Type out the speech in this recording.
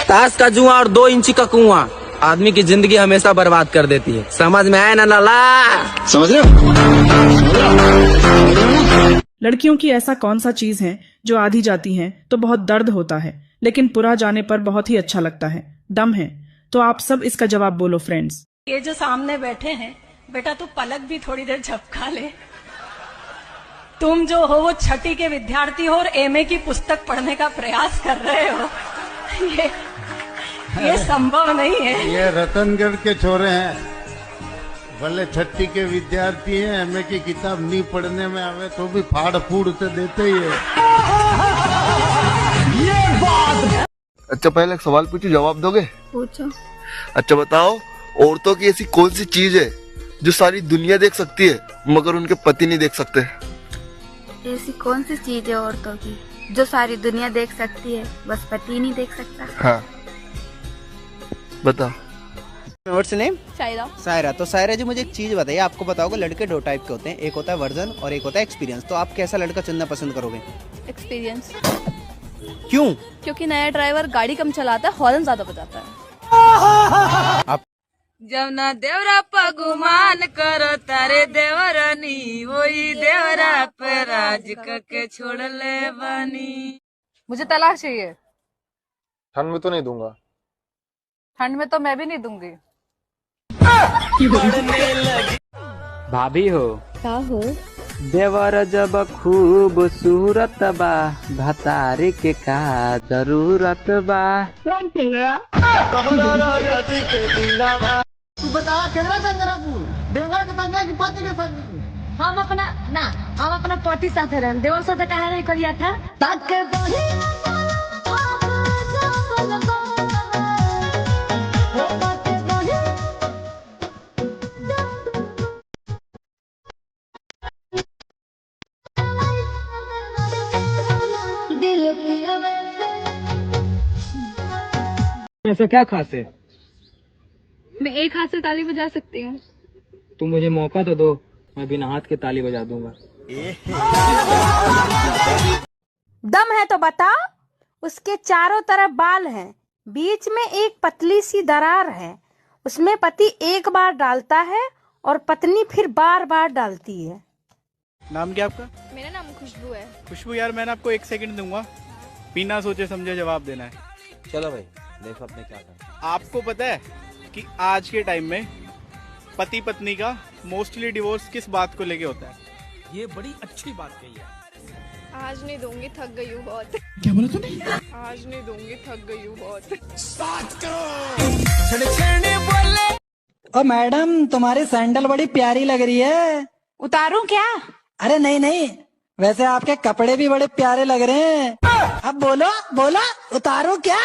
ताश का जुआ और 2 इंची का कुआं आदमी की जिंदगी हमेशा बर्बाद कर देती है। समझ में आया ना लाला? समझ रहे हो? लड़कियों की ऐसा कौन सा चीज है जो आधी जाती है तो बहुत दर्द होता है, लेकिन पूरा जाने पर बहुत ही अच्छा लगता है? दम है। तो आप सब इसका जवाब बोलो फ्रेंड्स। ये जो सामने बैठे हैं, बेटा तू पलक भी थोड़ी देर झपका ले। तुम जो हो वो छठी के विद्यार्थी हो और एमए की पुस्तक पढ़ने का प्रयास कर रहे हो। ये संभव नहीं है। ये रतनगढ़ के छोरे हैं, भले छठी के विद्यार्थी हैं, एमए की किताब नहीं पढ़ने में आवे तो भी फाड़ फूड़ तो देते ही है। अच्छा पहले एक सवाल पूछूं, जवाब दोगे? पूछो। अच्छा बताओ, औरतों की ऐसी कौन सी चीज है जो सारी दुनिया देख सकती है मगर उनके पति नहीं देख सकते? ऐसी कौन सी चीज है औरतों की जो सारी दुनिया देख सकती है, बस पति नहीं देख सकता? हाँ बताओ। What's name? शायरा। सायरा। तो सायरा जी मुझे एक चीज बताइए, आपको पता होगा लड़के 2 टाइप के होते हैं, एक होता है वर्जन और एक होता है एक्सपीरियंस। तो आप कैसा लड़का चुनना पसंद करोगे? एक्सपीरियंस। क्यों? क्योंकि नया ड्राइवर गाड़ी कम चलाता है, हॉर्न ज्यादा बजाता है। आप जब ना देवरा पगुमान करो तारे देवरानी, वही देवरा पे राज करके छोड़ ले बानी। मुझे तलाक चाहिए। ठंड में तो नहीं दूंगा। ठंड में तो मैं भी नहीं दूंगी। भाभी हो क्या हो? देवर जब खूबसूरत बा, भतारी के का जरूरत बा। तू बता केकरा संग रहबू? देवर के संग कि पति के संग? हम अपना पति साथे रहन, देवर साथे काहे नहीं करिया था? ताके ऐसा क्या खास है? मैं एक हाथ से ताली बजा सकती हूँ। तुम मुझे मौका तो दो, मैं बिना हाथ के ताली बजा दूंगा। दम है तो बता। उसके चारों तरफ बाल हैं, बीच में एक पतली सी दरार है। उसमें पति एक बार डालता है और पत्नी फिर बार बार डालती है। नाम क्या आपका? मेरा नाम खुशबू है। खुशबू यार, मैंने आपको 1 सेकंड दूंगा, बिना सोचे समझे जवाब देना है। चलो भाई देखो अपने क्या करना। आपको पता है कि आज के टाइम में पति पत्नी का मोस्टली डिवोर्स किस बात को लेके होता है? ये बड़ी अच्छी बात कही है। आज नहीं दूंगी, थक गई हूँ बहुत। क्या बोला तूने? आज नहीं दूंगी, थक गई हूँ बहुत। ओ मैडम, तुम्हारी सैंडल बड़ी प्यारी लग रही है। उतारूं क्या? अरे नहीं नहीं, वैसे आपके कपड़े भी बड़े प्यारे लग रहे हैं। अब बोलो बोलो, उतारूं क्या?